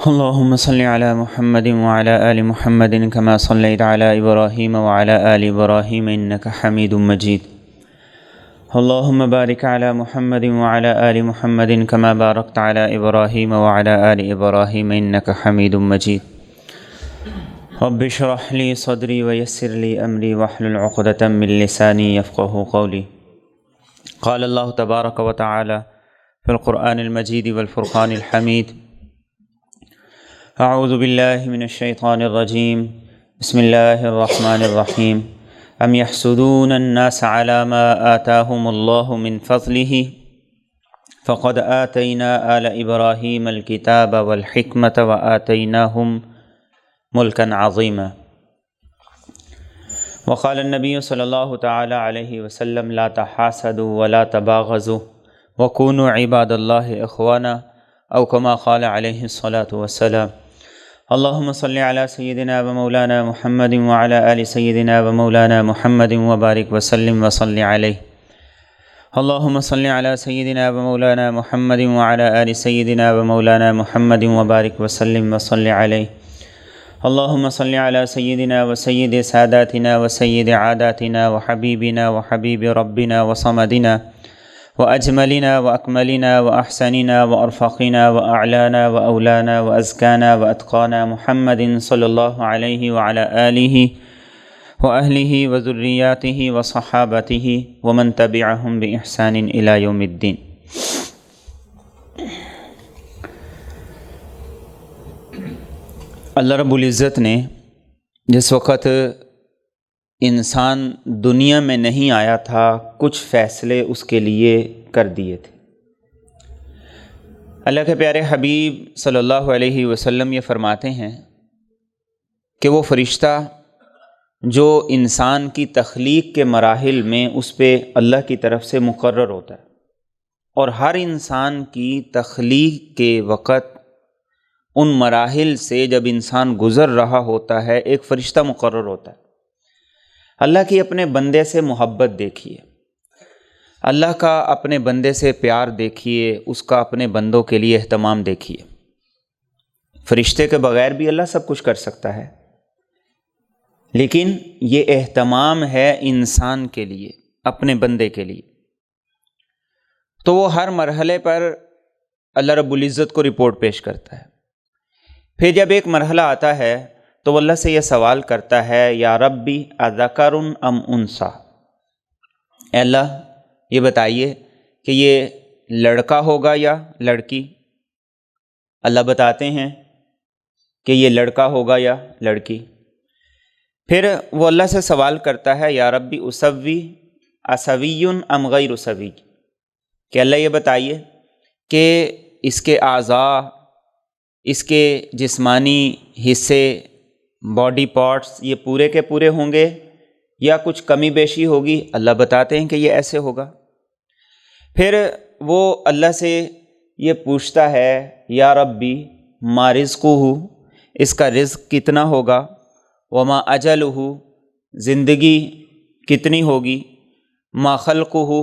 اللهم صل على محمد وعلى آل محمد كما صليت على إبراهيم وعلى آل إبراهيم إنك حميد مجيد. اللهم بارك على محمد وعلى آل محمد كما باركت على إبراهيم وعلى آل إبراهيم إنك حميد مجيد. رب اشرح لي صدري ويسر لي أمري واحلل عقدة من لساني يفقهوا قولي. قال الله تبارك وتعالى في القرآن المجيد والفرقان الحميد: اعوذ باللہ من الشیطان الرجیم بسم اللہ الرحمن الرحیم ام یحسدون الناس علی ما آتاہم اللہ من فضلہ فقد آتینا آل ابراہیم الکتاب والحکمت وآتیناہم ملکا عظیما. وقال النبی صلی اللہ تعالی علیہ وسلم: لا تحاسدوا ولا تباغضوا وکونوا عباد اللہ اخوانا، او کما قال علیہ الصلاۃ والسلام. اللهم صل على سيدنا ومولانا محمد وعلى آل سيدنا ومولانا محمد وبارك وسلم وصل عليه. اللهم صل على سيدنا ومولانا محمد وعلى آل سيدنا ومولانا محمد وبارك وسلم وصل عليه. اللهم صل على سيدنا وسيد ساداتنا وسيد عاداتنا وحبيبنا وحبيب ربنا وصمدنا وأجملنا وأكملنا وأحسننا وأرفقنا وأعلانا وأولانا وأزكانا وأتقانا محمد صلى الله عليه وعلى آله وأهله وذرياته وصحابته ومن تبعهم بإحسان إلى يوم الدين. اللہ رب العزت نے جس وقت انسان دنیا میں نہیں آیا تھا کچھ فیصلے اس کے لیے کر دیے تھے. اللہ کے پیارے حبیب صلی اللہ علیہ وسلم یہ فرماتے ہیں کہ وہ فرشتہ جو انسان کی تخلیق کے مراحل میں اس پہ اللہ کی طرف سے مقرر ہوتا ہے، اور ہر انسان کی تخلیق کے وقت ان مراحل سے جب انسان گزر رہا ہوتا ہے ایک فرشتہ مقرر ہوتا ہے. اللہ کی اپنے بندے سے محبت دیکھیے، اللہ کا اپنے بندے سے پیار دیکھیے، اس کا اپنے بندوں کے لیے اہتمام دیکھیے. فرشتے کے بغیر بھی اللہ سب کچھ کر سکتا ہے، لیکن یہ اہتمام ہے انسان کے لیے، اپنے بندے کے لیے. تو وہ ہر مرحلے پر اللہ رب العزت کو رپورٹ پیش کرتا ہے. پھر جب ایک مرحلہ آتا ہے تو وہ اللہ سے یہ سوال کرتا ہے: یا ربی اذکر ام انثی، اے اللہ یہ بتائیے کہ یہ لڑکا ہوگا یا لڑکی. اللہ بتاتے ہیں کہ یہ لڑکا ہوگا یا لڑکی. پھر وہ اللہ سے سوال کرتا ہے: یا ربی اسوی اسوی ام غیر اسوی، کہ اللہ یہ بتائیے کہ اس کے اعضاء، اس کے جسمانی حصے، باڈی پارٹس یہ پورے کے پورے ہوں گے یا کچھ کمی بیشی ہوگی. اللہ بتاتے ہیں کہ یہ ایسے ہوگا. پھر وہ اللہ سے یہ پوچھتا ہے: یا ربی ما رزقہ، اس کا رزق کتنا ہوگا، وما اجلہ، زندگی کتنی ہوگی، ما خلقہ،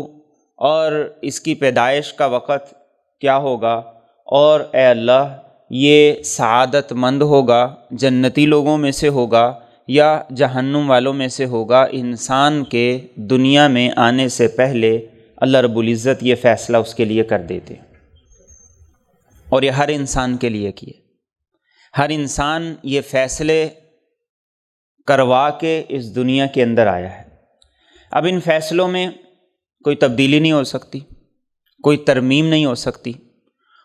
اور اس کی پیدائش کا وقت کیا ہوگا، اور اے اللہ یہ سعادت مند ہوگا، جنتی لوگوں میں سے ہوگا یا جہنم والوں میں سے ہوگا. انسان کے دنیا میں آنے سے پہلے اللہ رب العزت یہ فیصلہ اس کے لیے کر دیتے، اور یہ ہر انسان کے لیے کیے. ہر انسان یہ فیصلے کروا کے اس دنیا کے اندر آیا ہے. اب ان فیصلوں میں کوئی تبدیلی نہیں ہو سکتی، کوئی ترمیم نہیں ہو سکتی،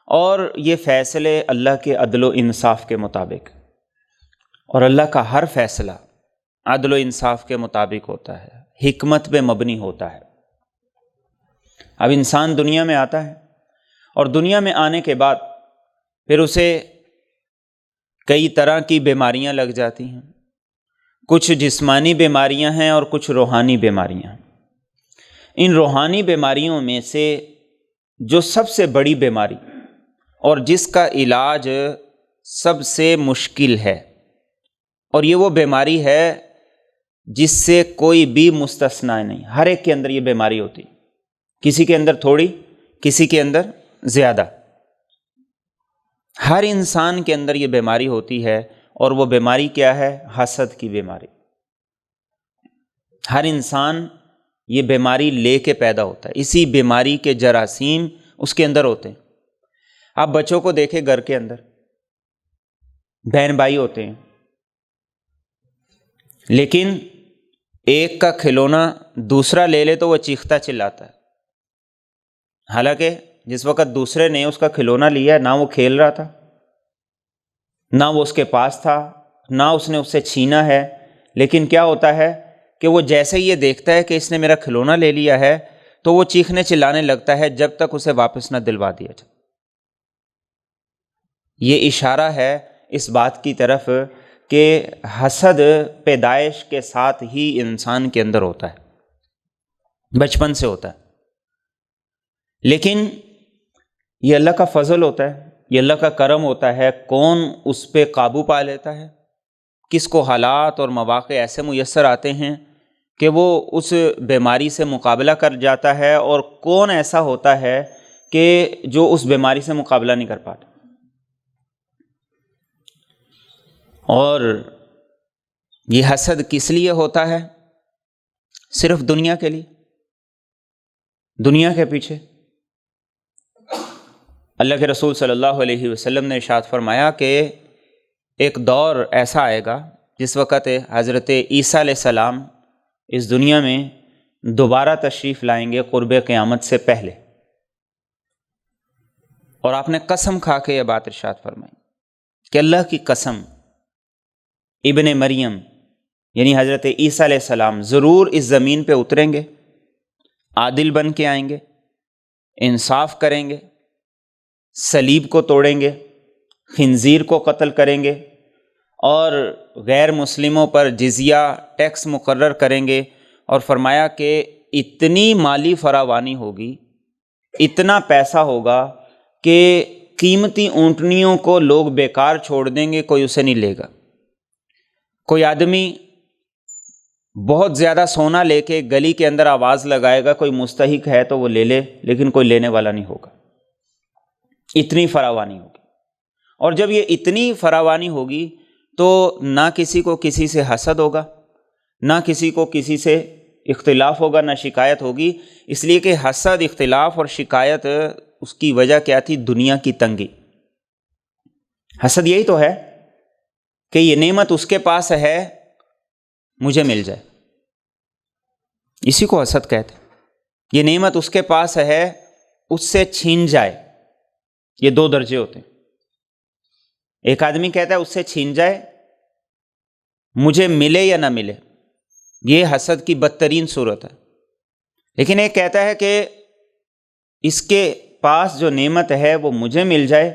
اور یہ فیصلے اللہ کے عدل و انصاف کے مطابق، اور اللہ کا ہر فیصلہ عدل و انصاف کے مطابق ہوتا ہے، حکمت پہ مبنی ہوتا ہے. اب انسان دنیا میں آتا ہے، اور دنیا میں آنے کے بعد پھر اسے کئی طرح کی بیماریاں لگ جاتی ہیں. کچھ جسمانی بیماریاں ہیں اور کچھ روحانی بیماریاں. ان روحانی بیماریوں میں سے جو سب سے بڑی بیماری اور جس کا علاج سب سے مشکل ہے، اور یہ وہ بیماری ہے جس سے کوئی بھی مستثنا نہیں، ہر ایک کے اندر یہ بیماری ہوتی، کسی کے اندر تھوڑی، کسی کے اندر زیادہ. ہر انسان کے اندر یہ بیماری ہوتی ہے، اور وہ بیماری کیا ہے؟ حسد کی بیماری۔ ہر انسان یہ بیماری لے کے پیدا ہوتا ہے، اسی بیماری کے جراثیم اس کے اندر ہوتے ہیں۔ آپ بچوں کو دیکھیں، گھر کے اندر بہن بھائی ہوتے ہیں، لیکن ایک کا کھلونا دوسرا لے لے تو وہ چیختا چلاتا ہے، حالانکہ جس وقت دوسرے نے اس کا کھلونا لیا نہ وہ کھیل رہا تھا، نہ وہ اس کے پاس تھا، نہ اس نے اس سے چھینا ہے، لیکن کیا ہوتا ہے کہ وہ جیسے ہی یہ دیکھتا ہے کہ اس نے میرا کھلونا لے لیا ہے تو وہ چیخنے چلانے لگتا ہے جب تک اسے واپس نہ دلوا دیا جائے۔ یہ اشارہ ہے اس بات کی طرف کہ حسد پیدائش کے ساتھ ہی انسان کے اندر ہوتا ہے، بچپن سے ہوتا ہے، لیکن یہ اللہ کا فضل ہوتا ہے، یہ اللہ کا کرم ہوتا ہے، کون اس پہ قابو پا لیتا ہے، کس کو حالات اور مواقع ایسے میسر آتے ہیں کہ وہ اس بیماری سے مقابلہ کر جاتا ہے، اور کون ایسا ہوتا ہے کہ جو اس بیماری سے مقابلہ نہیں کر پاتا۔ اور یہ حسد کس لیے ہوتا ہے؟ صرف دنیا کے لیے، دنیا کے پیچھے۔ اللہ کے رسول صلی اللہ علیہ وسلم نے ارشاد فرمایا کہ ایک دور ایسا آئے گا جس وقت حضرت عیسیٰ علیہ السلام اس دنیا میں دوبارہ تشریف لائیں گے قرب قیامت سے پہلے، اور آپ نے قسم کھا کے یہ بات ارشاد فرمائی کہ اللہ کی قسم، ابن مریم یعنی حضرت عیسیٰ علیہ السلام ضرور اس زمین پہ اتریں گے، عادل بن کے آئیں گے، انصاف کریں گے، صلیب کو توڑیں گے، خنزیر کو قتل کریں گے، اور غیر مسلموں پر جزیہ ٹیکس مقرر کریں گے، اور فرمایا کہ اتنی مالی فراوانی ہوگی، اتنا پیسہ ہوگا کہ قیمتی اونٹنیوں کو لوگ بیکار چھوڑ دیں گے، کوئی اسے نہیں لے گا۔ کوئی آدمی بہت زیادہ سونا لے کے گلی کے اندر آواز لگائے گا، کوئی مستحق ہے تو وہ لے لے، لیکن کوئی لینے والا نہیں ہوگا، اتنی فراوانی ہوگی۔ اور جب یہ اتنی فراوانی ہوگی تو نہ کسی کو کسی سے حسد ہوگا، نہ کسی کو کسی سے اختلاف ہوگا، نہ شکایت ہوگی، اس لیے کہ حسد، اختلاف اور شکایت اس کی وجہ کیا تھی؟ دنیا کی تنگی۔ حسد یہی تو ہے کہ یہ نعمت اس کے پاس ہے، مجھے مل جائے، اسی کو حسد کہتے ہیں۔ یہ نعمت اس کے پاس ہے، اس سے چھین جائے۔ یہ دو درجے ہوتے ہیں، ایک آدمی کہتا ہے اس سے چھین جائے، مجھے ملے یا نہ ملے، یہ حسد کی بدترین صورت ہے۔ لیکن ایک کہتا ہے کہ اس کے پاس جو نعمت ہے وہ مجھے مل جائے،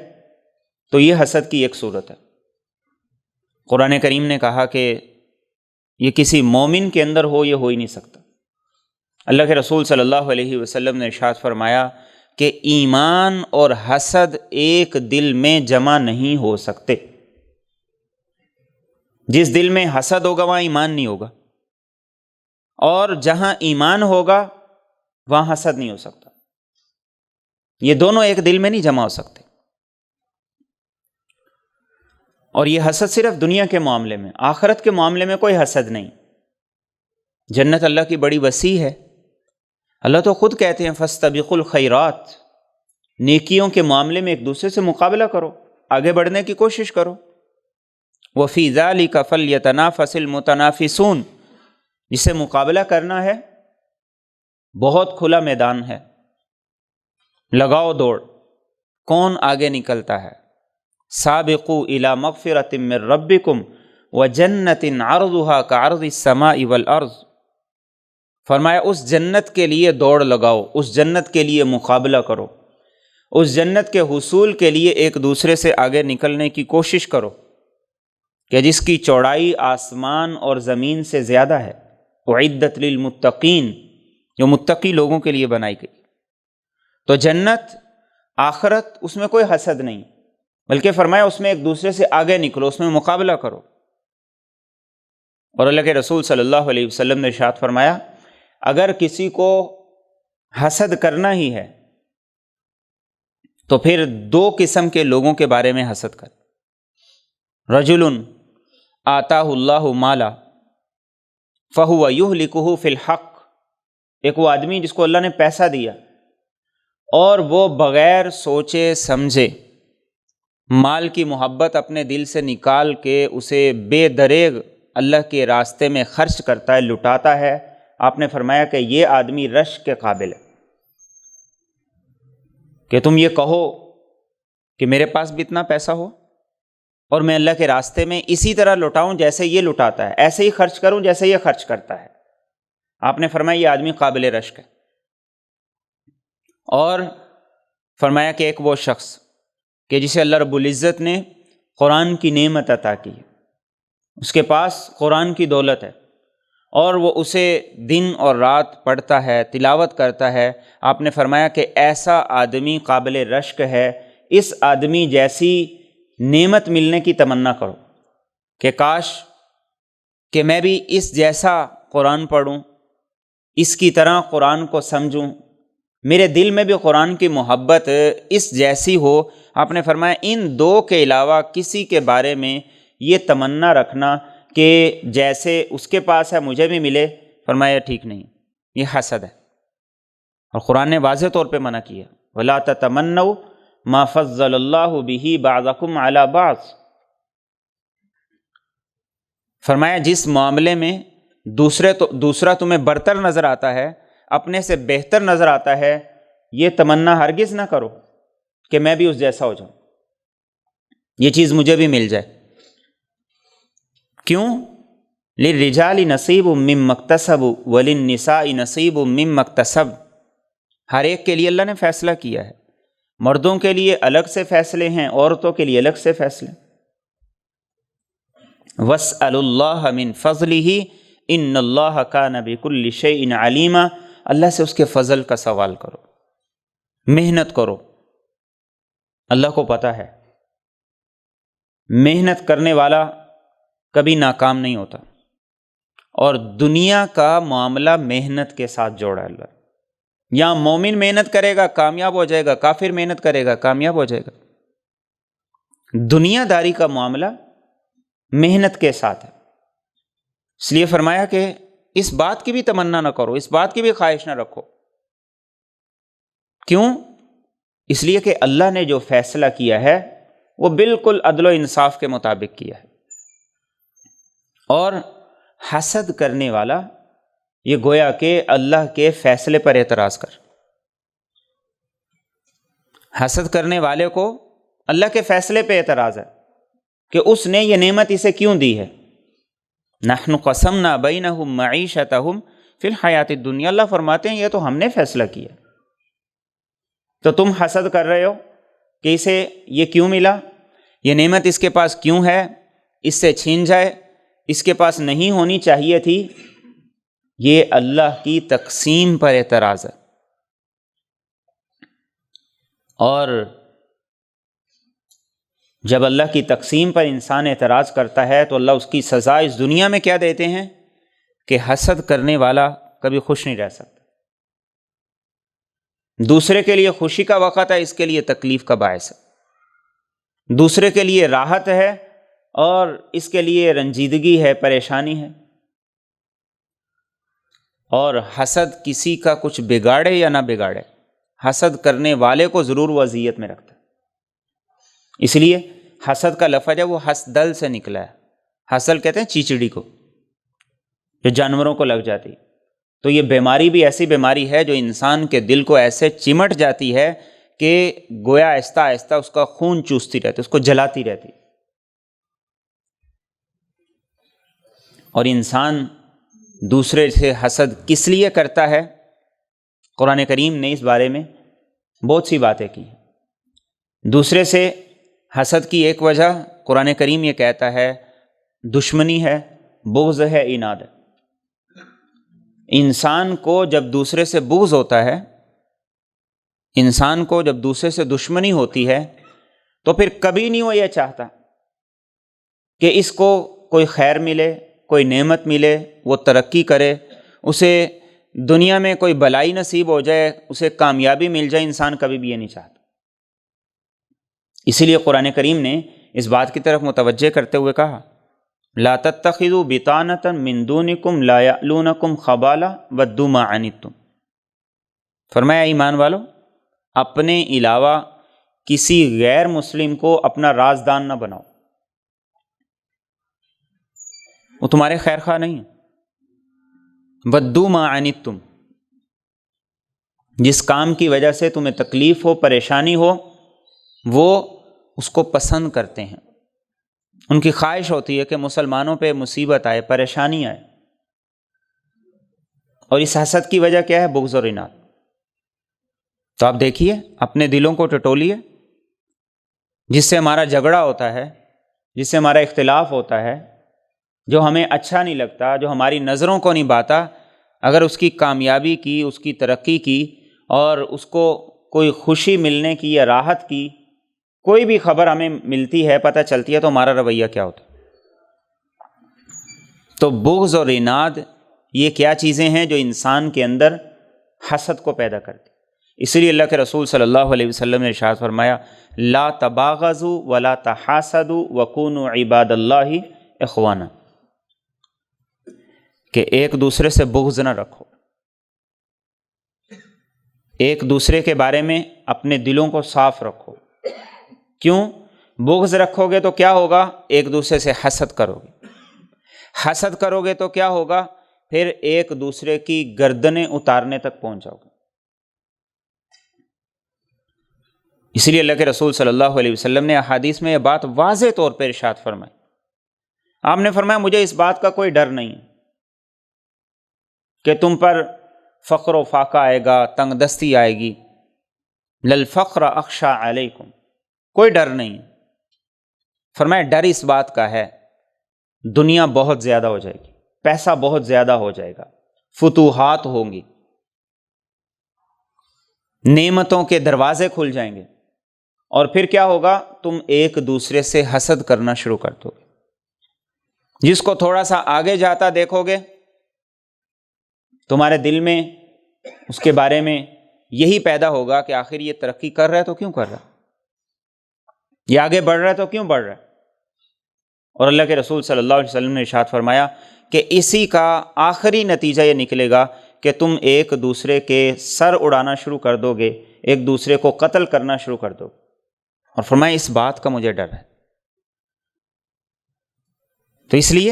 تو یہ حسد کی ایک صورت ہے۔ قرآن کریم نے کہا کہ یہ کسی مومن کے اندر ہو، یہ ہو ہی نہیں سکتا۔ اللہ کے رسول صلی اللہ علیہ وسلم نے ارشاد فرمایا کہ ایمان اور حسد ایک دل میں جمع نہیں ہو سکتے۔ جس دل میں حسد ہوگا وہاں ایمان نہیں ہوگا، اور جہاں ایمان ہوگا وہاں حسد نہیں ہو سکتا۔ یہ دونوں ایک دل میں نہیں جمع ہو سکتے۔ اور یہ حسد صرف دنیا کے معاملے میں، آخرت کے معاملے میں کوئی حسد نہیں۔ جنت اللہ کی بڑی وسیع ہے، اللہ تو خود کہتے ہیں فاستبقوا الخیرات، نیکیوں کے معاملے میں ایک دوسرے سے مقابلہ کرو، آگے بڑھنے کی کوشش کرو۔ وفی ذلک فلیتنافس المتنافسون، جسے مقابلہ کرنا ہے بہت کھلا میدان ہے، لگاؤ دوڑ، کون آگے نکلتا ہے۔ سابقوا الی مغفرۃ من ربکم وجنۃ عرضھا کعرض السماء والارض، فرمایا اس جنت کے لیے دوڑ لگاؤ، اس جنت کے لیے مقابلہ کرو، اس جنت کے حصول کے لیے ایک دوسرے سے آگے نکلنے کی کوشش کرو کہ جس کی چوڑائی آسمان اور زمین سے زیادہ ہے۔ اعدت للمتقین، جو متقی لوگوں کے لیے بنائی گئی۔ تو جنت، آخرت، اس میں کوئی حسد نہیں، بلکہ فرمایا اس میں ایک دوسرے سے آگے نکلو، اس میں مقابلہ کرو۔ اور اللہ کے رسول صلی اللہ علیہ وسلم نے ارشاد فرمایا اگر کسی کو حسد کرنا ہی ہے تو پھر دو قسم کے لوگوں کے بارے میں حسد کر، رجل آتاہ اللہ مالا فہو یہلکہ فی الحق، ایک وہ آدمی جس کو اللہ نے پیسہ دیا اور وہ بغیر سوچے سمجھے مال کی محبت اپنے دل سے نکال کے اسے بے دریغ اللہ کے راستے میں خرچ کرتا ہے، لٹاتا ہے۔ آپ نے فرمایا کہ یہ آدمی رشک کے قابل ہے، کہ تم یہ کہو کہ میرے پاس بھی اتنا پیسہ ہو اور میں اللہ کے راستے میں اسی طرح لٹاؤں جیسے یہ لٹاتا ہے، ایسے ہی خرچ کروں جیسے یہ خرچ کرتا ہے۔ آپ نے فرمایا یہ آدمی قابل رشک ہے۔ اور فرمایا کہ ایک وہ شخص کہ جسے اللہ رب العزت نے قرآن کی نعمت عطا کی، اس کے پاس قرآن کی دولت ہے اور وہ اسے دن اور رات پڑھتا ہے، تلاوت کرتا ہے۔ آپ نے فرمایا کہ ایسا آدمی قابل رشک ہے، اس آدمی جیسی نعمت ملنے کی تمنا کرو کہ کاش کہ میں بھی اس جیسا قرآن پڑھوں، اس کی طرح قرآن کو سمجھوں، میرے دل میں بھی قرآن کی محبت اس جیسی ہو۔ آپ نے فرمایا ان دو کے علاوہ کسی کے بارے میں یہ تمنا رکھنا کہ جیسے اس کے پاس ہے مجھے بھی ملے، فرمایا ٹھیک نہیں، یہ حسد ہے۔ اور قرآن نے واضح طور پہ منع کیا، وَلَا تَتَمَنَّوْا مَا فَضَّلَ اللَّهُ بِهِ بَعْضَكُمْ عَلَى بَعْضٍ، فرمایا جس معاملے میں دوسرا تمہیں برتر نظر آتا ہے، اپنے سے بہتر نظر آتا ہے، یہ تمنا ہرگز نہ کرو کہ میں بھی اس جیسا ہو جاؤں، یہ چیز مجھے بھی مل جائے۔ کیوں؟ لِلرِّجَالِ نَصِيبٌ مِّمَّا اكْتَسَبُوا وَلِلنِّسَاءِ نَصِيبٌ مِّمَّا اكْتَسَبْنَ، ہر ایک کے لیے اللہ نے فیصلہ کیا ہے، مردوں کے لیے الگ سے فیصلے ہیں، عورتوں کے لیے الگ سے فیصلے۔ وَاسْأَلُوا اللَّهَ مِن فَضْلِهِ إِنَّ اللَّهَ كَانَ بِكُلِّ شَيْءٍ عَلِيمًا، اللہ سے اس کے فضل کا سوال کرو، محنت کرو، اللہ کو پتہ ہے، محنت کرنے والا کبھی ناکام نہیں ہوتا، اور دنیا کا معاملہ محنت کے ساتھ جوڑا ہے اللہ۔ یا مومن محنت کرے گا کامیاب ہو جائے گا، کافر محنت کرے گا کامیاب ہو جائے گا۔ دنیا داری کا معاملہ محنت کے ساتھ ہے، اس لیے فرمایا کہ اس بات کی بھی تمنا نہ کرو، اس بات کی بھی خواہش نہ رکھو۔ کیوں؟ اس لیے کہ اللہ نے جو فیصلہ کیا ہے وہ بالکل عدل و انصاف کے مطابق کیا ہے۔ اور حسد کرنے والا یہ گویا کہ اللہ کے فیصلے پر اعتراض کر، حسد کرنے والے کو اللہ کے فیصلے پہ اعتراض ہے کہ اس نے یہ نعمت اسے کیوں دی ہے۔ نحن قسمنا بینہم معیشتہم فی الحیات الدنیا، اللہ فرماتے ہیں یہ تو ہم نے فیصلہ کیا، تو تم حسد کر رہے ہو کہ اسے یہ کیوں ملا، یہ نعمت اس کے پاس کیوں ہے، اس سے چھین جائے، اس کے پاس نہیں ہونی چاہیے تھی۔ یہ اللہ کی تقسیم پر اعتراض ہے۔ اور جب اللہ کی تقسیم پر انسان اعتراض کرتا ہے تو اللہ اس کی سزا اس دنیا میں کیا دیتے ہیں کہ حسد کرنے والا کبھی خوش نہیں رہ سکتا۔ دوسرے کے لیے خوشی کا وقت ہے، اس کے لیے تکلیف کا باعث ہے، دوسرے کے لیے راحت ہے اور اس کے لیے رنجیدگی ہے، پریشانی ہے۔ اور حسد کسی کا کچھ بگاڑے یا نہ بگاڑے، حسد کرنے والے کو ضرور وہ اذیت میں رکھتا ہے۔ اس لیے حسد کا لفظ ہے وہ حسدل سے نکلا ہے۔ حسد کہتے ہیں چیچڑی کو، جو جانوروں کو لگ جاتی، تو یہ بیماری بھی ایسی بیماری ہے جو انسان کے دل کو ایسے چمٹ جاتی ہے کہ گویا آہستہ آہستہ اس کا خون چوستی رہتی، اس کو جلاتی رہتی، اور انسان دوسرے سے حسد کس لیے کرتا ہے؟ قرآن کریم نے اس بارے میں بہت سی باتیں کی ہیں۔ دوسرے سے حسد کی ایک وجہ قرآن کریم یہ کہتا ہے دشمنی ہے، بغض ہے، اناد ہے۔ انسان کو جب دوسرے سے بغض ہوتا ہے، انسان کو جب دوسرے سے دشمنی ہوتی ہے تو پھر کبھی نہیں وہ یہ چاہتا کہ اس کو کوئی خیر ملے، کوئی نعمت ملے، وہ ترقی کرے، اسے دنیا میں کوئی بلائی نصیب ہو جائے، اسے کامیابی مل جائے، انسان کبھی بھی یہ نہیں چاہتا۔ اسی لیے قرآن کریم نے اس بات کی طرف متوجہ کرتے ہوئے کہا لا تتخذوا بطانة من دونکم لا یألونکم خبالا ودوا ما عنتم، فرمایا ایمان والو اپنے علاوہ کسی غیر مسلم کو اپنا رازدان نہ بناؤ، وہ تمہارے خیر خواہ نہیں ہیں۔ ودوا ما عنتم، جس کام کی وجہ سے تمہیں تکلیف ہو، پریشانی ہو، وہ اس کو پسند کرتے ہیں، ان کی خواہش ہوتی ہے کہ مسلمانوں پہ مصیبت آئے، پریشانی آئے، اور اس حسد کی وجہ کیا ہے؟ بغض اور اناد۔ تو آپ دیکھیے اپنے دلوں کو ٹٹولیے، جس سے ہمارا جھگڑا ہوتا ہے، جس سے ہمارا اختلاف ہوتا ہے، جو ہمیں اچھا نہیں لگتا، جو ہماری نظروں کو نہیں بھاتا، اگر اس کی کامیابی کی، اس کی ترقی کی، اور اس کو کوئی خوشی ملنے کی یا راحت کی کوئی بھی خبر ہمیں ملتی ہے، پتہ چلتی ہے، تو ہمارا رویہ کیا ہوتا ہے؟ تو بغض اور اناد یہ کیا چیزیں ہیں جو انسان کے اندر حسد کو پیدا کرتی؟ اس لیے اللہ کے رسول صلی اللہ علیہ وسلم نے ارشاد فرمایا لا تباغضوا ولا تحاسدوا وکونوا عباد اللہ اخوانا، کہ ایک دوسرے سے بغض نہ رکھو، ایک دوسرے کے بارے میں اپنے دلوں کو صاف رکھو۔ کیوں؟ بغض رکھو گے تو کیا ہوگا؟ ایک دوسرے سے حسد کرو گے، حسد کرو گے تو کیا ہوگا؟ پھر ایک دوسرے کی گردنیں اتارنے تک پہنچ جاؤ گے۔ اس لیے اللہ کے رسول صلی اللہ علیہ وسلم نے احادیث میں یہ بات واضح طور پر ارشاد فرمائی۔ آپ نے فرمایا مجھے اس بات کا کوئی ڈر نہیں ہے کہ تم پر فقر و فاقہ آئے گا، تنگ دستی آئے گی، للفقر اخشى علیکم، کوئی ڈر نہیں۔ فرمایا ڈر اس بات کا ہے دنیا بہت زیادہ ہو جائے گی، پیسہ بہت زیادہ ہو جائے گا، فتوحات ہوں گی، نعمتوں کے دروازے کھل جائیں گے، اور پھر کیا ہوگا؟ تم ایک دوسرے سے حسد کرنا شروع کر دو گے۔ جس کو تھوڑا سا آگے جاتا دیکھو گے، تمہارے دل میں اس کے بارے میں یہی پیدا ہوگا کہ آخر یہ ترقی کر رہا ہے تو کیوں کر رہا ہے، یہ آگے بڑھ رہا ہے تو کیوں بڑھ رہا ہے۔ اور اللہ کے رسول صلی اللہ علیہ وسلم نے ارشاد فرمایا کہ اسی کا آخری نتیجہ یہ نکلے گا کہ تم ایک دوسرے کے سر اڑانا شروع کر دو گے، ایک دوسرے کو قتل کرنا شروع کر دو گے۔ اور فرمایا اس بات کا مجھے ڈر ہے۔ تو اس لیے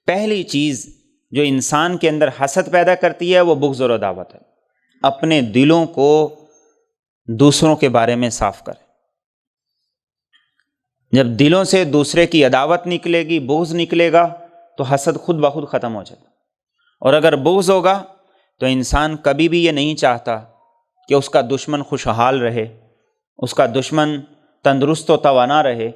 پہلی چیز جو انسان کے اندر حسد پیدا کرتی ہے وہ بغض اور عداوت ہے۔ اپنے دلوں کو دوسروں کے بارے میں صاف کریں۔ جب دلوں سے دوسرے کی عداوت نکلے گی، بغض نکلے گا، تو حسد خود بخود ختم ہو جائے گا۔ اور اگر بغض ہوگا تو انسان کبھی بھی یہ نہیں چاہتا کہ اس کا دشمن خوشحال رہے، اس کا دشمن تندرست و توانا رہے،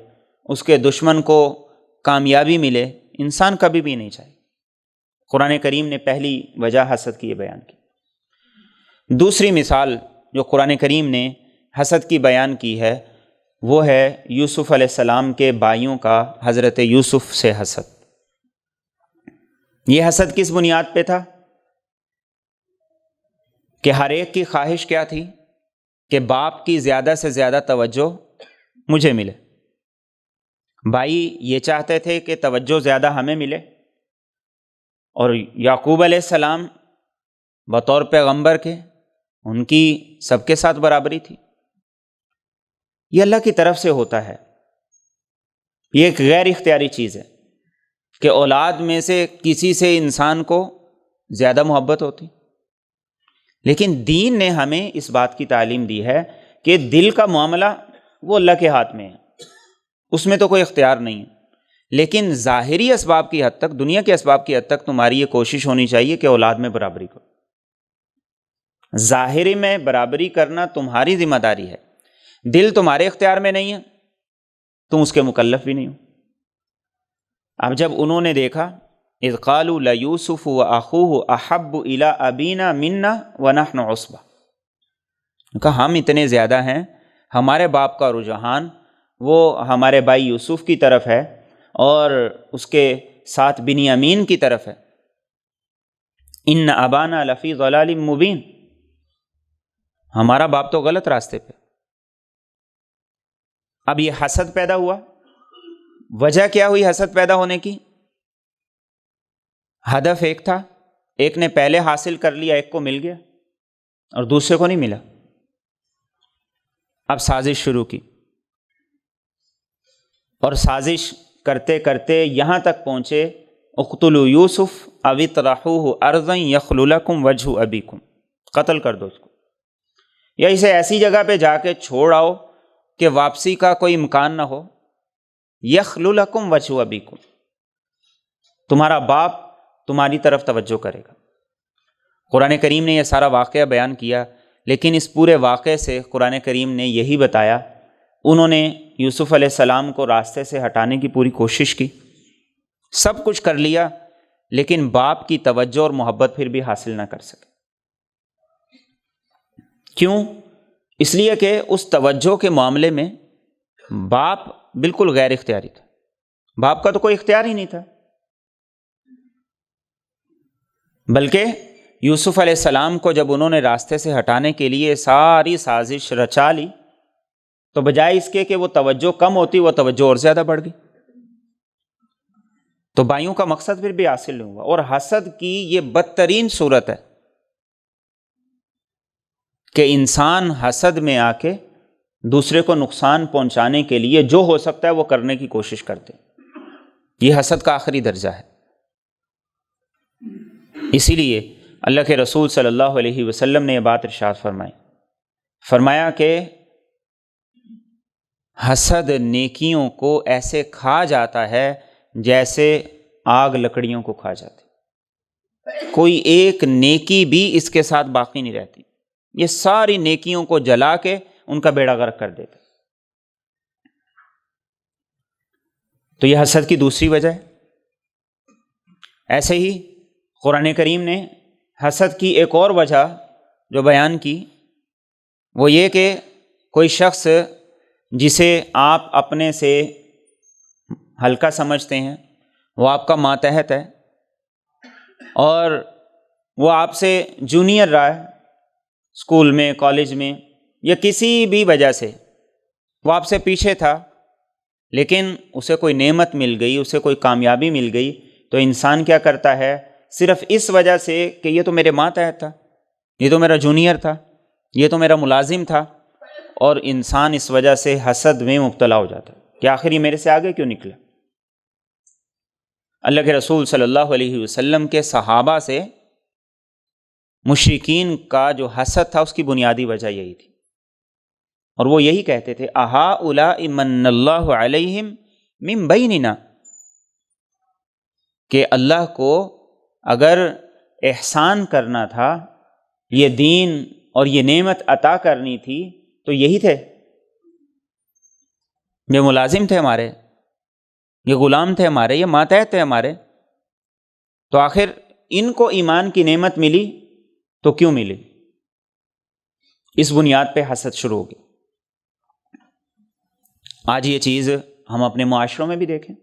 اس کے دشمن کو کامیابی ملے، انسان کبھی بھی نہیں چاہے۔ قرآن کریم نے پہلی وجہ حسد کی یہ بیان کی۔ دوسری مثال جو قرآن کریم نے حسد کی بیان کی ہے وہ ہے یوسف علیہ السلام کے بھائیوں کا حضرت یوسف سے حسد۔ یہ حسد کس بنیاد پہ تھا؟ کہ ہر ایک کی خواہش کیا تھی؟ کہ باپ کی زیادہ سے زیادہ توجہ مجھے ملے۔ بھائی یہ چاہتے تھے کہ توجہ زیادہ ہمیں ملے، اور یعقوب علیہ السلام بطور پیغمبر کے ان کی سب کے ساتھ برابری تھی۔ یہ اللہ کی طرف سے ہوتا ہے، یہ ایک غیر اختیاری چیز ہے کہ اولاد میں سے کسی سے انسان کو زیادہ محبت ہوتی، لیکن دین نے ہمیں اس بات کی تعلیم دی ہے کہ دل کا معاملہ وہ اللہ کے ہاتھ میں ہے، اس میں تو کوئی اختیار نہیں ہے۔ لیکن ظاہری اسباب کی حد تک، دنیا کے اسباب کی حد تک تمہاری یہ کوشش ہونی چاہیے کہ اولاد میں برابری کرو۔ ظاہری میں برابری کرنا تمہاری ذمہ داری ہے، دل تمہارے اختیار میں نہیں ہے، تم اس کے مکلف بھی نہیں ہو۔ اب جب انہوں نے دیکھا اذ قالوا لیوسف واخوہ احب الی ابینا منا ونحن عصبہ، کہا ہم اتنے زیادہ ہیں، ہمارے باپ کا رجحان وہ ہمارے بھائی یوسف کی طرف ہے اور اس کے ساتھ بنیامین کی طرف ہے۔ ان ابانا لفی ضلال مبین، ہمارا باپ تو غلط راستے پہ۔ اب یہ حسد پیدا ہوا، وجہ کیا ہوئی حسد پیدا ہونے کی؟ ہدف ایک تھا، ایک نے پہلے حاصل کر لیا، ایک کو مل گیا اور دوسرے کو نہیں ملا۔ اب سازش شروع کی، اور سازش کرتے کرتے یہاں تک پہنچے اقتلوا یوسف او اطرحوہ ارضا یخل لکم وجہ ابیکم، قتل کر دو اس کو، یا اسے ایسی جگہ پہ جا کے چھوڑ آؤ کہ واپسی کا کوئی امکان نہ ہو، یخل لکم وجہ ابیکم، تمہارا باپ تمہاری طرف توجہ کرے گا۔ قرآن کریم نے یہ سارا واقعہ بیان کیا، لیکن اس پورے واقعے سے قرآن کریم نے یہی بتایا، انہوں نے یوسف علیہ السلام کو راستے سے ہٹانے کی پوری کوشش کی، سب کچھ کر لیا، لیکن باپ کی توجہ اور محبت پھر بھی حاصل نہ کر سکے۔ کیوں؟ اس لیے کہ اس توجہ کے معاملے میں باپ بالکل غیر اختیاری تھا، باپ کا تو کوئی اختیار ہی نہیں تھا، بلکہ یوسف علیہ السلام کو جب انہوں نے راستے سے ہٹانے کے لیے ساری سازش رچا لی، تو بجائے اس کے کہ وہ توجہ کم ہوتی، وہ توجہ اور زیادہ بڑھ گئی، تو بھائیوں کا مقصد پھر بھی حاصل نہیں ہوا۔ اور حسد کی یہ بدترین صورت ہے کہ انسان حسد میں آ کے دوسرے کو نقصان پہنچانے کے لیے جو ہو سکتا ہے وہ کرنے کی کوشش کرتے، یہ حسد کا آخری درجہ ہے۔ اسی لیے اللہ کے رسول صلی اللہ علیہ وسلم نے یہ بات ارشاد فرمایا کہ حسد نیکیوں کو ایسے کھا جاتا ہے جیسے آگ لکڑیوں کو کھا جاتی، کوئی ایک نیکی بھی اس کے ساتھ باقی نہیں رہتی، یہ ساری نیکیوں کو جلا کے ان کا بیڑا غرق کر دیتا۔ تو یہ حسد کی دوسری وجہ ہے۔ ایسے ہی قرآن کریم نے حسد کی ایک اور وجہ جو بیان کی، وہ یہ کہ کوئی شخص جسے آپ اپنے سے ہلکا سمجھتے ہیں، وہ آپ کا ماتحت ہے، اور وہ آپ سے جونیئر رہا ہے اسکول میں، کالج میں، یا کسی بھی وجہ سے وہ آپ سے پیچھے تھا، لیکن اسے کوئی نعمت مل گئی، اسے کوئی کامیابی مل گئی، تو انسان کیا کرتا ہے، صرف اس وجہ سے کہ یہ تو میرے ماتحت تھا، یہ تو میرا جونیئر تھا، یہ تو میرا ملازم تھا، اور انسان اس وجہ سے حسد میں مبتلا ہو جاتا ہے کہ آخر یہ میرے سے آگے کیوں نکلا۔ اللہ کے رسول صلی اللہ علیہ وسلم کے صحابہ سے مشرکین کا جو حسد تھا اس کی بنیادی وجہ یہی تھی، اور وہ یہی کہتے تھے اہؤلاء من اللہ علیہم من بیننا، کہ اللہ کو اگر احسان کرنا تھا، یہ دین اور یہ نعمت عطا کرنی تھی، تو یہی تھے، یہ ملازم تھے ہمارے، یہ غلام تھے ہمارے، یہ ماتحت تھے ہمارے، تو آخر ان کو ایمان کی نعمت ملی تو کیوں ملی؟ اس بنیاد پہ حسد شروع ہو گئی۔ آج یہ چیز ہم اپنے معاشروں میں بھی دیکھیں،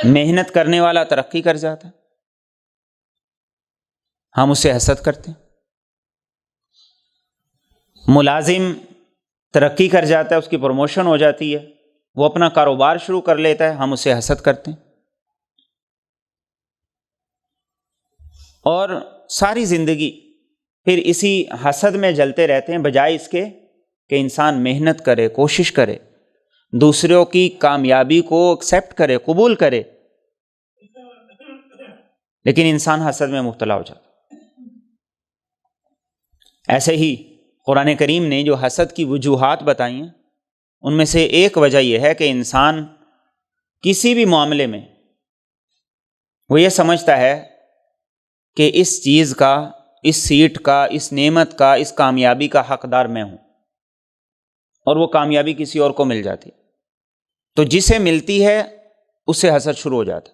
محنت کرنے والا ترقی کر جاتا ہے، ہم اسے حسد کرتے ہیں، ملازم ترقی کر جاتا ہے، اس کی پروموشن ہو جاتی ہے، وہ اپنا کاروبار شروع کر لیتا ہے، ہم اسے حسد کرتے ہیں، اور ساری زندگی پھر اسی حسد میں جلتے رہتے ہیں، بجائے اس کے کہ انسان محنت کرے، کوشش کرے، دوسروں کی کامیابی کو ایکسیپٹ کرے، قبول کرے، لیکن انسان حسد میں مبتلا ہو جاتا۔ ایسے ہی قرآن کریم نے جو حسد کی وجوہات بتائی ہیں، ان میں سے ایک وجہ یہ ہے کہ انسان کسی بھی معاملے میں وہ یہ سمجھتا ہے کہ اس چیز کا، اس سیٹ کا، اس نعمت کا، اس کامیابی کا حقدار میں ہوں، اور وہ کامیابی کسی اور کو مل جاتی، تو جسے ملتی ہے اس سے حسد شروع ہو جاتا۔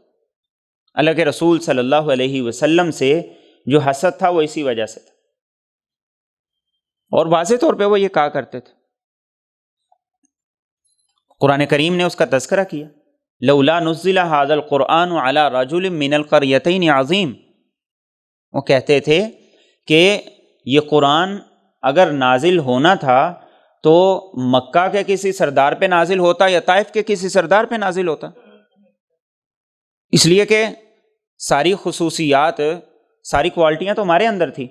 اللہ کے رسول صلی اللہ علیہ وسلم سے جو حسد تھا وہ اسی وجہ سے تھا، اور واضح طور پہ وہ یہ کہا کرتے تھے، قرآن کریم نے اس کا تذکرہ کیا، لولا نزل ھذا القرآن علی رجل من القریتین عظیم، وہ کہتے تھے کہ یہ قرآن اگر نازل ہونا تھا تو مکہ کے کسی سردار پہ نازل ہوتا یا طائف کے کسی سردار پہ نازل ہوتا، اس لیے کہ ساری خصوصیات، ساری کوالٹیاں تو ہمارے اندر تھی۔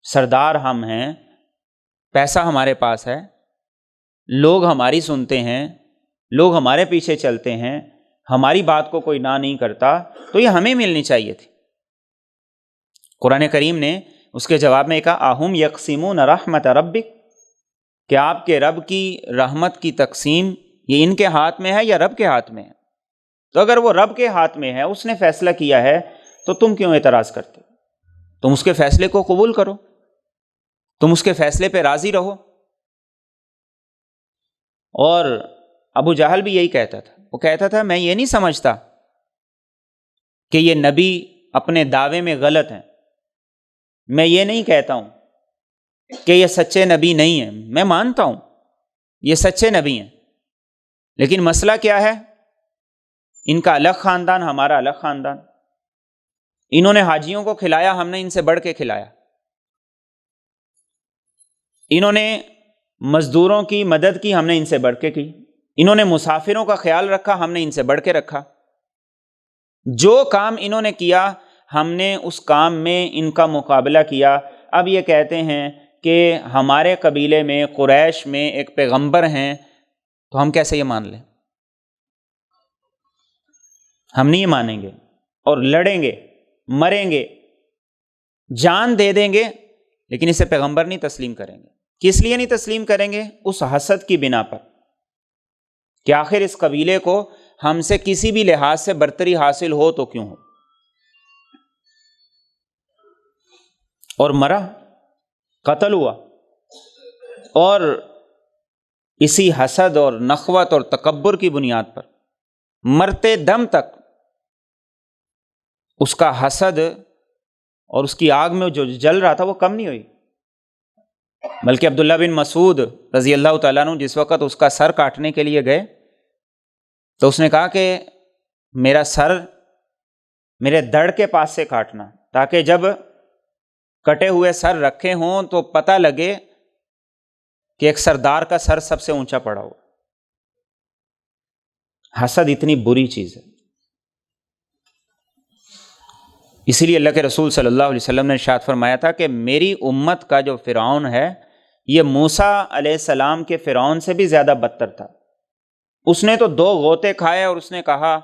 سردار ہم ہیں، پیسہ ہمارے پاس ہے، لوگ ہماری سنتے ہیں، لوگ ہمارے پیچھے چلتے ہیں، ہماری بات کو کوئی نہ نہیں کرتا، تو یہ ہمیں ملنی چاہیے تھی۔ قرآن کریم نے اس کے جواب میں کہا اہم یقسمون رحمت ربک، کہ آپ کے رب کی رحمت کی تقسیم یہ ان کے ہاتھ میں ہے یا رب کے ہاتھ میں ہے؟ تو اگر وہ رب کے ہاتھ میں ہے، اس نے فیصلہ کیا ہے، تو تم کیوں اعتراض کرتے؟ تم اس کے فیصلے کو قبول کرو، تم اس کے فیصلے پہ راضی رہو۔ اور ابو جہل بھی یہی کہتا تھا، وہ کہتا تھا میں یہ نہیں سمجھتا کہ یہ نبی اپنے دعوے میں غلط ہیں، میں یہ نہیں کہتا ہوں کہ یہ سچے نبی نہیں ہیں، میں مانتا ہوں یہ سچے نبی ہیں، لیکن مسئلہ کیا ہے؟ ان کا الگ خاندان، ہمارا الگ خاندان، انہوں نے حاجیوں کو کھلایا، ہم نے ان سے بڑھ کے کھلایا، انہوں نے مزدوروں کی مدد کی، ہم نے ان سے بڑھ کے کی، انہوں نے مسافروں کا خیال رکھا، ہم نے ان سے بڑھ کے رکھا، جو کام انہوں نے کیا ہم نے اس کام میں ان کا مقابلہ کیا۔ اب یہ کہتے ہیں کہ ہمارے قبیلے میں، قریش میں ایک پیغمبر ہیں، تو ہم کیسے یہ مان لیں؟ ہم نہیں یہ مانیں گے، اور لڑیں گے، مریں گے، جان دے دیں گے، لیکن اسے پیغمبر نہیں تسلیم کریں گے۔ کس لیے نہیں تسلیم کریں گے؟ اس حسد کی بنا پر کہ آخر اس قبیلے کو ہم سے کسی بھی لحاظ سے برتری حاصل ہو تو کیوں ہو، اور مرا، قتل ہوا، اور اسی حسد اور نخوت اور تکبر کی بنیاد پر مرتے دم تک اس کا حسد اور اس کی آگ میں جو جل رہا تھا وہ کم نہیں ہوئی، بلکہ عبداللہ بن مسعود رضی اللہ تعالیٰ عنہ جس وقت اس کا سر کاٹنے کے لیے گئے تو اس نے کہا کہ میرا سر میرے دڑ کے پاس سے کاٹنا، تاکہ جب کٹے ہوئے سر رکھے ہوں تو پتہ لگے کہ ایک سردار کا سر سب سے اونچا پڑا ہو۔ حسد اتنی بری چیز ہے، اسی لیے اللہ کے رسول صلی اللہ علیہ وسلم نے ارشاد فرمایا تھا کہ میری امت کا جو فرعون ہے یہ موسیٰ علیہ السلام کے فرعون سے بھی زیادہ بدتر تھا۔ اس نے تو 2 غوطے کھائے اور اس نے کہا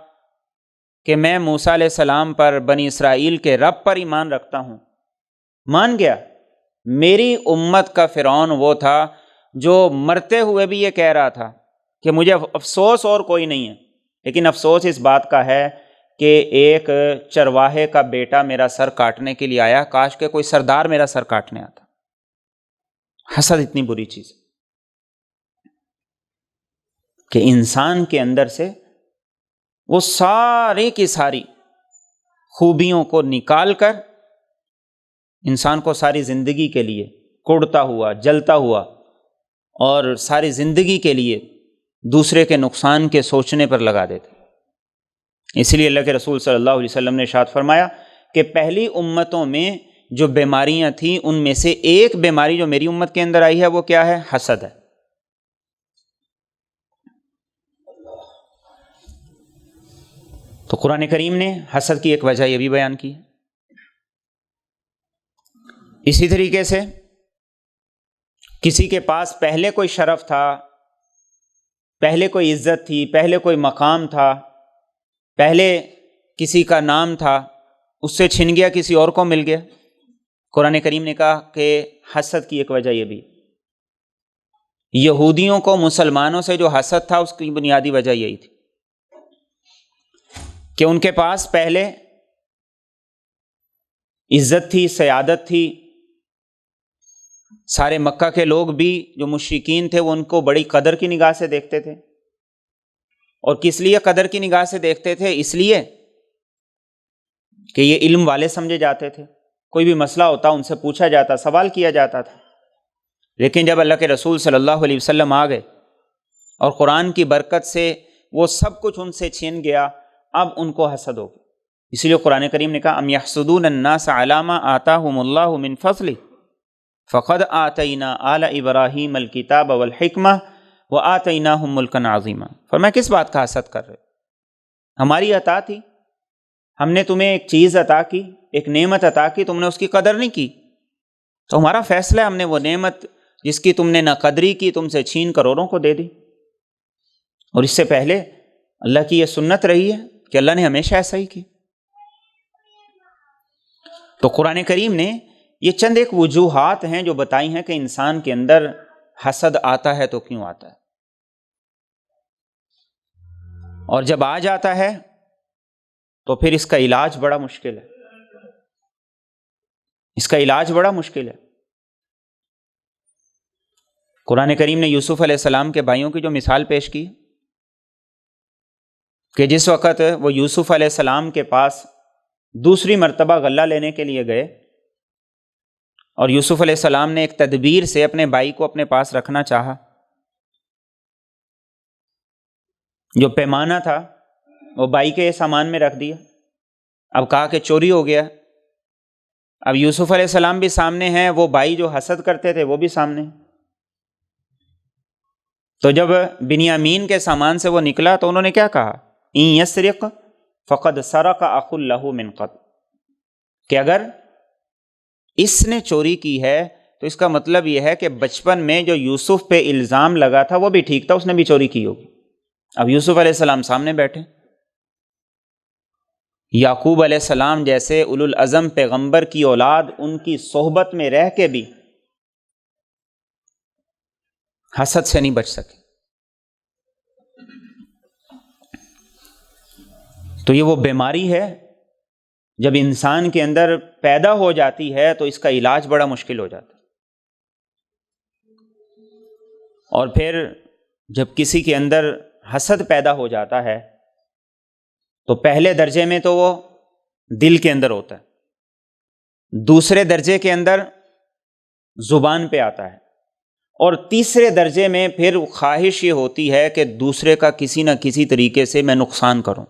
کہ میں موسیٰ علیہ السلام پر، بنی اسرائیل کے رب پر ایمان رکھتا ہوں، مان گیا۔ میری امت کا فرعون وہ تھا جو مرتے ہوئے بھی یہ کہہ رہا تھا کہ مجھے افسوس اور کوئی نہیں ہے، لیکن افسوس اس بات کا ہے کہ ایک چرواہے کا بیٹا میرا سر کاٹنے کے لیے آیا، کاش کہ کوئی سردار میرا سر کاٹنے آتا۔ حسد اتنی بری چیز کہ انسان کے اندر سے وہ ساری کی ساری خوبیوں کو نکال کر انسان کو ساری زندگی کے لیے کڑتا ہوا، جلتا ہوا، اور ساری زندگی کے لیے دوسرے کے نقصان کے سوچنے پر لگا دیتے۔ اس لیے اللہ کے رسول صلی اللہ علیہ وسلم نے ارشاد فرمایا کہ پہلی امتوں میں جو بیماریاں تھیں ان میں سے ایک بیماری جو میری امت کے اندر آئی ہے وہ کیا ہے؟ حسد ہے۔ تو قرآن کریم نے حسد کی ایک وجہ یہ بھی بیان کی ہے۔ اسی طریقے سے کسی کے پاس پہلے کوئی شرف تھا، پہلے کوئی عزت تھی، پہلے کوئی مقام تھا، پہلے کسی کا نام تھا، اس سے چھن گیا، کسی اور کو مل گیا۔ قرآن کریم نے کہا کہ حسد کی ایک وجہ یہ بھی، یہودیوں کو مسلمانوں سے جو حسد تھا اس کی بنیادی وجہ یہی تھی کہ ان کے پاس پہلے عزت تھی، سیادت تھی، سارے مکہ کے لوگ بھی جو مشرکین تھے وہ ان کو بڑی قدر کی نگاہ سے دیکھتے تھے۔ اور کس لیے قدر کی نگاہ سے دیکھتے تھے؟ اس لیے کہ یہ علم والے سمجھے جاتے تھے، کوئی بھی مسئلہ ہوتا ان سے پوچھا جاتا، سوال کیا جاتا تھا۔ لیکن جب اللہ کے رسول صلی اللہ علیہ وسلم آ گئے اور قرآن کی برکت سے وہ سب کچھ ان سے چھین گیا، اب ان کو حسد ہو گیا۔ اسی لیے قرآن کریم نے کہا ام یحسدون الناس علی ما آتاہم اللہ من فضلہ، فقد آتینا آل ابراہیم الکتاب والحکمہ وآتیناہم ملکا عظیما۔ فرمایا کس بات کا حسد کر رہے؟ ہماری عطا تھی، ہم نے تمہیں ایک چیز عطا کی، ایک نعمت عطا کی، تم نے اس کی قدر نہیں کی، تو ہمارا فیصلہ ہے، ہم نے وہ نعمت جس کی تم نے نہ قدری کی تم سے چھین کروڑوں کو دے دی۔ اور اس سے پہلے اللہ کی یہ سنت رہی ہے کہ اللہ نے ہمیشہ ایسا ہی کی۔ تو قرآن کریم نے یہ چند ایک وجوہات ہیں جو بتائی ہیں کہ انسان کے اندر حسد آتا ہے تو کیوں آتا ہے، اور جب آ جاتا ہے تو پھر اس کا علاج بڑا مشکل ہے، اس کا علاج بڑا مشکل ہے۔ قرآن کریم نے یوسف علیہ السلام کے بھائیوں کی جو مثال پیش کی کہ جس وقت وہ یوسف علیہ السلام کے پاس دوسری مرتبہ غلہ لینے کے لیے گئے اور یوسف علیہ السلام نے ایک تدبیر سے اپنے بھائی کو اپنے پاس رکھنا چاہا، جو پیمانہ تھا وہ بھائی کے سامان میں رکھ دیا، اب کہا کہ چوری ہو گیا۔ اب یوسف علیہ السلام بھی سامنے ہیں، وہ بھائی جو حسد کرتے تھے وہ بھی سامنے ہیں۔ تو جب بنیامین کے سامان سے وہ نکلا تو انہوں نے کیا کہا؟ ان یسرق فقد سرق اخ له من قبل، کہ اگر اس نے چوری کی ہے تو اس کا مطلب یہ ہے کہ بچپن میں جو یوسف پہ الزام لگا تھا وہ بھی ٹھیک تھا، اس نے بھی چوری کی ہوگی۔ اب یوسف علیہ السلام سامنے بیٹھے، یعقوب علیہ السلام جیسے اولو العزم پیغمبر کی اولاد ان کی صحبت میں رہ کے بھی حسد سے نہیں بچ سکے۔ تو یہ وہ بیماری ہے جب انسان کے اندر پیدا ہو جاتی ہے تو اس کا علاج بڑا مشکل ہو جاتا ہے۔ اور پھر جب کسی کے اندر حسد پیدا ہو جاتا ہے تو پہلے درجے میں تو وہ دل کے اندر ہوتا ہے، دوسرے درجے کے اندر زبان پہ آتا ہے، اور تیسرے درجے میں پھر خواہش یہ ہوتی ہے کہ دوسرے کا کسی نہ کسی طریقے سے میں نقصان کروں،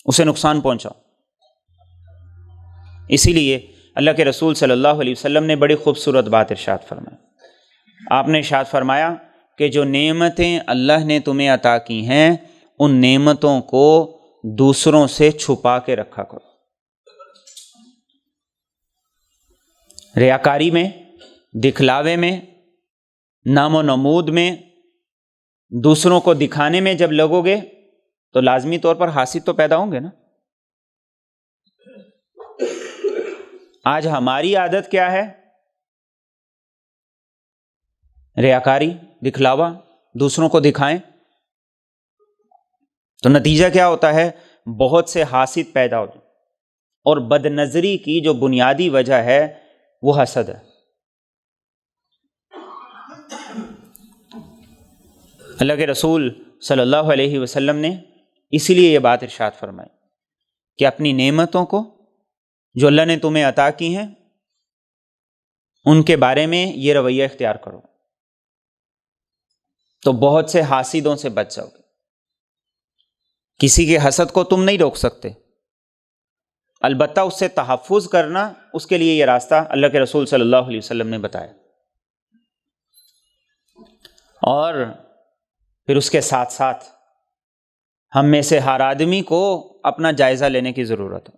اسے نقصان پہنچاؤں۔ اسی لیے اللہ کے رسول صلی اللہ علیہ وسلم نے بڑی خوبصورت بات ارشاد فرمائی۔ آپ نے ارشاد فرمایا کہ جو نعمتیں اللہ نے تمہیں عطا کی ہیں ان نعمتوں کو دوسروں سے چھپا کے رکھا کرو۔ ریاکاری میں، دکھلاوے میں، نام و نمود میں، دوسروں کو دکھانے میں جب لگو گے تو لازمی طور پر حاسد تو پیدا ہوں گے نا۔ آج ہماری عادت کیا ہے؟ ریاکاری، دکھلاوا، دوسروں کو دکھائیں، تو نتیجہ کیا ہوتا ہے؟ بہت سے حاسد پیدا ہوتے ہیں، اور بد نظری کی جو بنیادی وجہ ہے وہ حسد ہے۔ اللہ کے رسول صلی اللہ علیہ وسلم نے اسی لیے یہ بات ارشاد فرمائی کہ اپنی نعمتوں کو جو اللہ نے تمہیں عطا کی ہیں ان کے بارے میں یہ رویہ اختیار کرو، تو بہت سے حاسدوں سے بچ جاؤ گے۔ کسی کے حسد کو تم نہیں روک سکتے، البتہ اس سے تحفظ کرنا، اس کے لیے یہ راستہ اللہ کے رسول صلی اللہ علیہ وسلم نے بتایا۔ اور پھر اس کے ساتھ ساتھ ہم میں سے ہر آدمی کو اپنا جائزہ لینے کی ضرورت ہے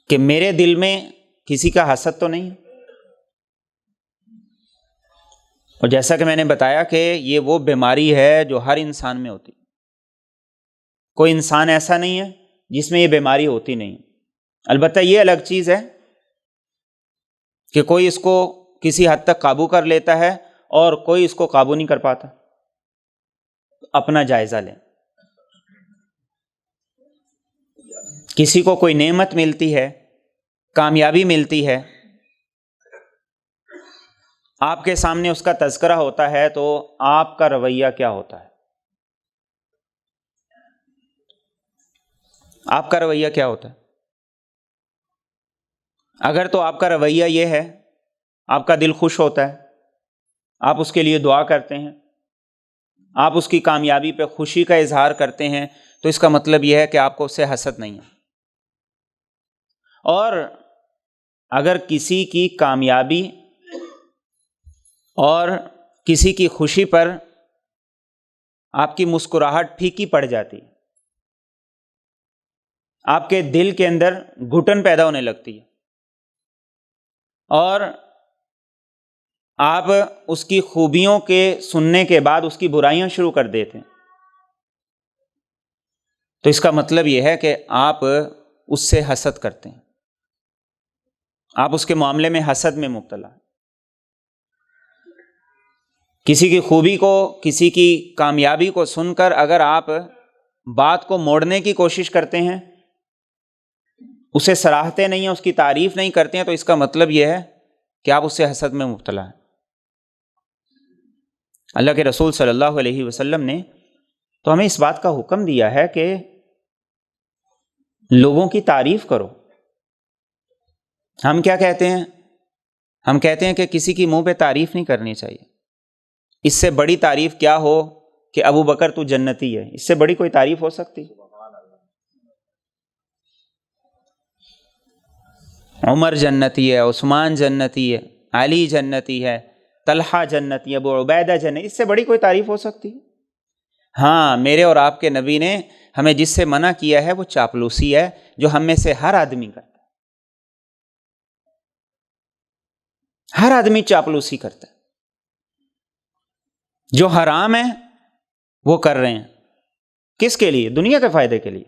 کہ میرے دل میں کسی کا حسد تو نہیں ہے۔ اور جیسا کہ میں نے بتایا کہ یہ وہ بیماری ہے جو ہر انسان میں ہوتی ہے، کوئی انسان ایسا نہیں ہے جس میں یہ بیماری ہوتی نہیں۔ البتہ یہ الگ چیز ہے کہ کوئی اس کو کسی حد تک قابو کر لیتا ہے اور کوئی اس کو قابو نہیں کر پاتا۔ اپنا جائزہ لیں۔ کسی کو کوئی نعمت ملتی ہے، کامیابی ملتی ہے، آپ کے سامنے اس کا تذکرہ ہوتا ہے تو آپ کا رویہ کیا ہوتا ہے؟ آپ کا رویہ کیا ہوتا ہے؟ اگر تو آپ کا رویہ یہ ہے، آپ کا دل خوش ہوتا ہے، آپ اس کے لیے دعا کرتے ہیں، آپ اس کی کامیابی پہ خوشی کا اظہار کرتے ہیں، تو اس کا مطلب یہ ہے کہ آپ کو اس سے حسد نہیں ہے۔ اور اگر کسی کی کامیابی اور کسی کی خوشی پر آپ کی مسکراہٹ پھیکی پڑ جاتی، آپ کے دل کے اندر گھٹن پیدا ہونے لگتی ہے اور آپ اس کی خوبیوں کے سننے کے بعد اس کی برائیاں شروع کر دیتے ہیں، تو اس کا مطلب یہ ہے کہ آپ اس سے حسد کرتے ہیں، آپ اس کے معاملے میں حسد میں مبتلا ہیں۔ کسی کی خوبی کو، کسی کی کامیابی کو سن کر اگر آپ بات کو موڑنے کی کوشش کرتے ہیں، اسے سراہتے نہیں ہیں، اس کی تعریف نہیں کرتے ہیں، تو اس کا مطلب یہ ہے کہ آپ اس سے حسد میں مبتلا ہیں۔ اللہ کے رسول صلی اللہ علیہ وسلم نے تو ہمیں اس بات کا حکم دیا ہے کہ لوگوں کی تعریف کرو۔ ہم کیا کہتے ہیں؟ ہم کہتے ہیں کہ کسی کی منہ پہ تعریف نہیں کرنی چاہیے۔ اس سے بڑی تعریف کیا ہو کہ ابو بکر تو جنتی ہے، اس سے بڑی کوئی تعریف ہو سکتی؟ عمر جنتی ہے، عثمان جنتی ہے، علی جنتی ہے، طلحہ جنتی ہے، ابو عبیدہ جنتی، اس سے بڑی کوئی تعریف ہو سکتی؟ ہاں، میرے اور آپ کے نبی نے ہمیں جس سے منع کیا ہے وہ چاپلوسی ہے، جو ہم میں سے ہر آدمی کرتا ہے۔ ہر آدمی چاپلوسی کرتا ہے، جو حرام ہے وہ کر رہے ہیں۔ کس کے لیے؟ دنیا کے فائدے کے لیے۔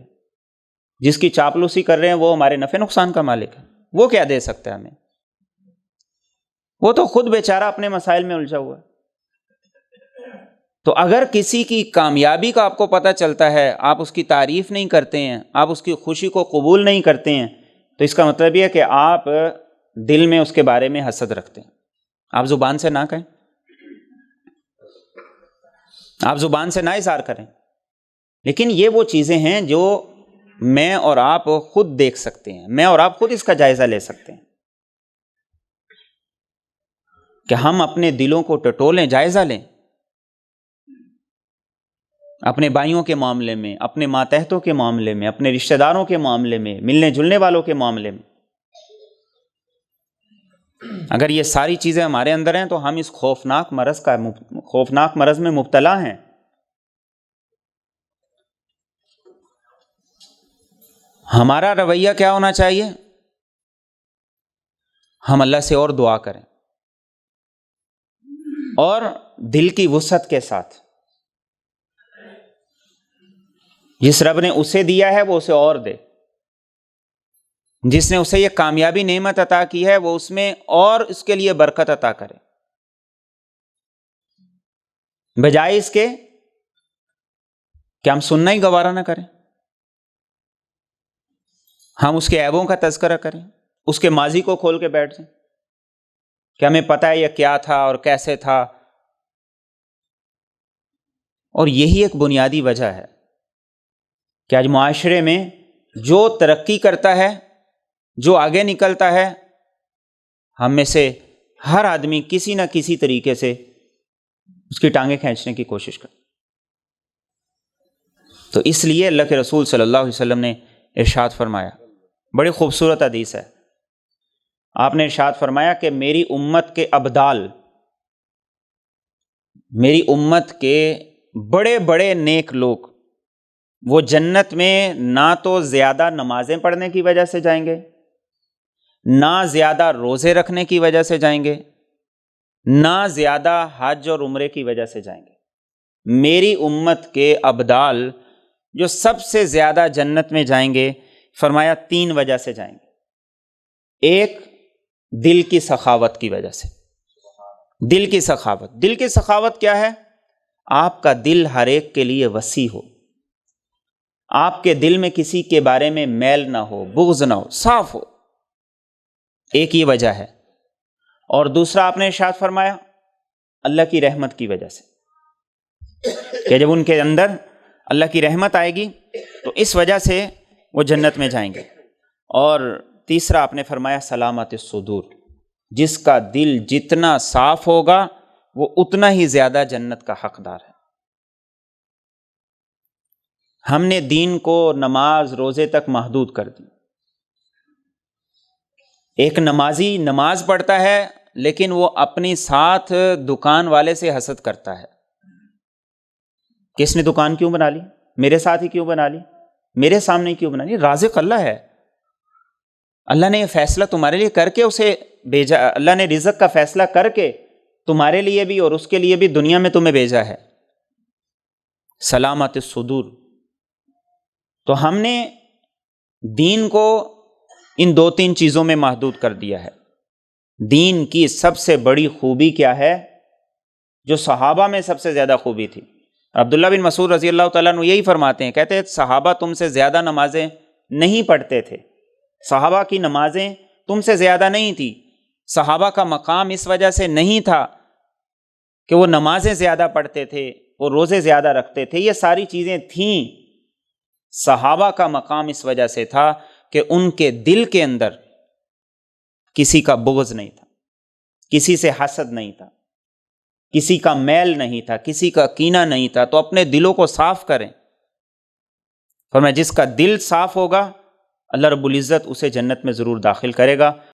جس کی چاپلوسی کر رہے ہیں وہ ہمارے نفع نقصان کا مالک ہے، وہ کیا دے سکتا ہے ہمیں؟ وہ تو خود بیچارہ اپنے مسائل میں الجھا ہوا ہے۔ تو اگر کسی کی کامیابی کا آپ کو پتہ چلتا ہے، آپ اس کی تعریف نہیں کرتے ہیں، آپ اس کی خوشی کو قبول نہیں کرتے ہیں، تو اس کا مطلب یہ ہے کہ آپ دل میں اس کے بارے میں حسد رکھتے ہیں۔ آپ زبان سے نہ کہیں، آپ زبان سے نہ اظہار کریں، لیکن یہ وہ چیزیں ہیں جو میں اور آپ خود دیکھ سکتے ہیں، میں اور آپ خود اس کا جائزہ لے سکتے ہیں کہ ہم اپنے دلوں کو ٹٹولیں، جائزہ لیں، اپنے بھائیوں کے معاملے میں، اپنے ماتحتوں کے معاملے میں، اپنے رشتہ داروں کے معاملے میں، ملنے جلنے والوں کے معاملے میں۔ اگر یہ ساری چیزیں ہمارے اندر ہیں تو ہم اس خوفناک مرض میں مبتلا ہیں۔ ہمارا رویہ کیا ہونا چاہیے؟ ہم اللہ سے اور دعا کریں اور دل کی وسعت کے ساتھ، جس رب نے اسے دیا ہے وہ اسے اور دے، جس نے اسے یہ کامیابی نعمت عطا کی ہے وہ اس میں اور اس کے لیے برکت عطا کرے، بجائے اس کے کہ ہم سننا ہی گوارا نہ کریں، ہم اس کے عیبوں کا تذکرہ کریں، اس کے ماضی کو کھول کے بیٹھ جائیں کہ ہمیں پتہ ہے یہ کیا تھا اور کیسے تھا۔ اور یہی ایک بنیادی وجہ ہے کہ آج معاشرے میں جو ترقی کرتا ہے، جو آگے نکلتا ہے، ہم میں سے ہر آدمی کسی نہ کسی طریقے سے اس کی ٹانگیں کھینچنے کی کوشش کرتا۔ تو اس لیے اللہ کے رسول صلی اللہ علیہ وسلم نے ارشاد فرمایا، بڑی خوبصورت حدیث ہے، آپ نے ارشاد فرمایا کہ میری امت کے ابدال، میری امت کے بڑے بڑے نیک لوگ، وہ جنت میں نہ تو زیادہ نمازیں پڑھنے کی وجہ سے جائیں گے، نہ زیادہ روزے رکھنے کی وجہ سے جائیں گے، نہ زیادہ حج اور عمرے کی وجہ سے جائیں گے۔ میری امت کے ابدال جو سب سے زیادہ جنت میں جائیں گے، فرمایا 3 وجہ سے جائیں گے۔ ایک، دل کی سخاوت کی وجہ سے۔ دل کی سخاوت، دل کی سخاوت کیا ہے؟ آپ کا دل ہر ایک کے لیے وسیع ہو، آپ کے دل میں کسی کے بارے میں میل نہ ہو، بغض نہ ہو، صاف ہو، ایک یہ وجہ ہے۔ اور دوسرا آپ نے ارشاد فرمایا اللہ کی رحمت کی وجہ سے، کہ جب ان کے اندر اللہ کی رحمت آئے گی تو اس وجہ سے وہ جنت میں جائیں گے۔ اور تیسرا آپ نے فرمایا سلامت الصدور، جس کا دل جتنا صاف ہوگا وہ اتنا ہی زیادہ جنت کا حقدار ہے۔ ہم نے دین کو نماز روزے تک محدود کر دی، ایک نمازی نماز پڑھتا ہے لیکن وہ اپنی ساتھ دکان والے سے حسد کرتا ہے کہ اس نے دکان کیوں بنا لی، میرے ساتھ ہی کیوں بنا لی، میرے سامنے کیوں بنا لی۔ رازق اللہ ہے، اللہ نے یہ فیصلہ تمہارے لیے کر کے اسے بھیجا، اللہ نے رزق کا فیصلہ کر کے تمہارے لیے بھی اور اس کے لیے بھی دنیا میں تمہیں بھیجا ہے۔ سلامت الصدور۔ تو ہم نے دین کو ان 2-3 چیزوں میں محدود کر دیا ہے۔ دین کی سب سے بڑی خوبی کیا ہے؟ جو صحابہ میں سب سے زیادہ خوبی تھی، عبداللہ بن مسعود رضی اللہ تعالیٰ عنہ یہی فرماتے ہیں، کہتے ہیں صحابہ تم سے زیادہ نمازیں نہیں پڑھتے تھے، صحابہ کی نمازیں تم سے زیادہ نہیں تھی۔ صحابہ کا مقام اس وجہ سے نہیں تھا کہ وہ نمازیں زیادہ پڑھتے تھے، وہ روزے زیادہ رکھتے تھے، یہ ساری چیزیں تھیں۔ صحابہ کا مقام اس وجہ سے تھا کہ ان کے دل کے اندر کسی کا بغض نہیں تھا، کسی سے حسد نہیں تھا، کسی کا میل نہیں تھا، کسی کا کینہ نہیں تھا۔ تو اپنے دلوں کو صاف کریں۔ فرمایا جس کا دل صاف ہوگا اللہ رب العزت اسے جنت میں ضرور داخل کرے گا۔